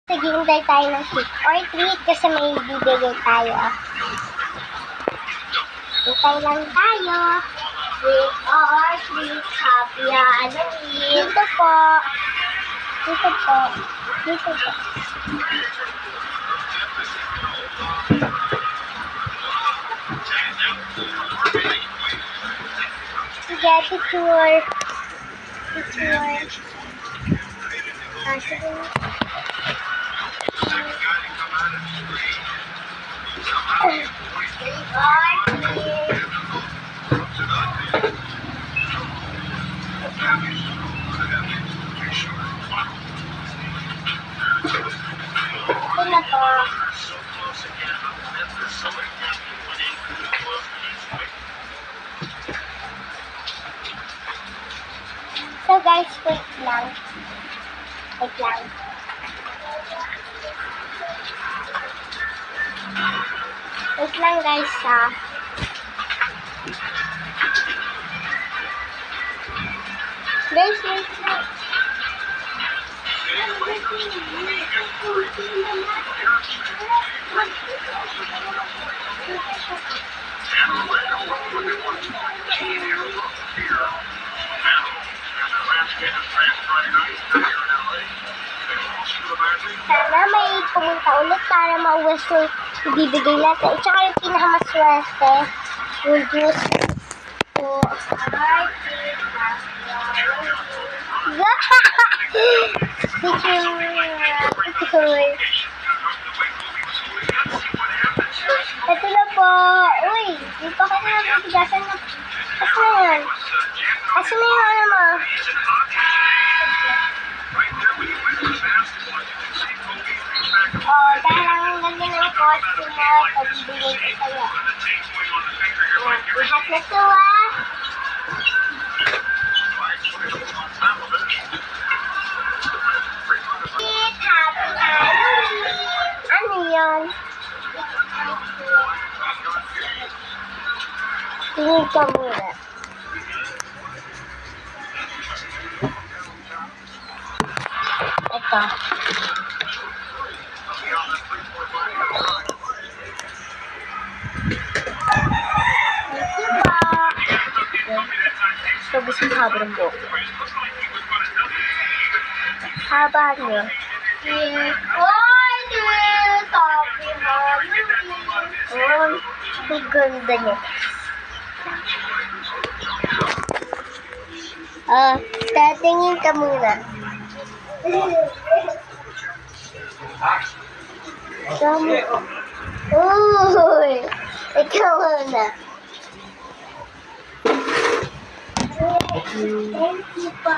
Naghihintay tayo ng trick or treat kasi may bibigay tayo. Hintay lang tayo. Trick or treat, happy Halloween. Dito po. Dito po. Dito po. Sige, picture. Picture. Sige. Ito po. So guys, wait lang. Wait lang. Wait lang guys ha. Guys, wait lang. Sana may pumunta ulit para mauwas yung ibibigay natin. At saka yung pinakamaswerte, yung juice po. Picture. Ito na po. Uy, di pa ka na mabigasan na. Asa na yan? Asa na yung ano mo? Dahil ang ganda ng costume mo, pabibigay ko sa'yo. Lahat na to ah. Happy Halloween! Ano yun? Tingin ka muna. Ito. Ito gusto ng haba ng buhok. Haba niyo. Ang ganda niya. Tatingin ka muna. Uy! Ikaw muna. Thank you pa.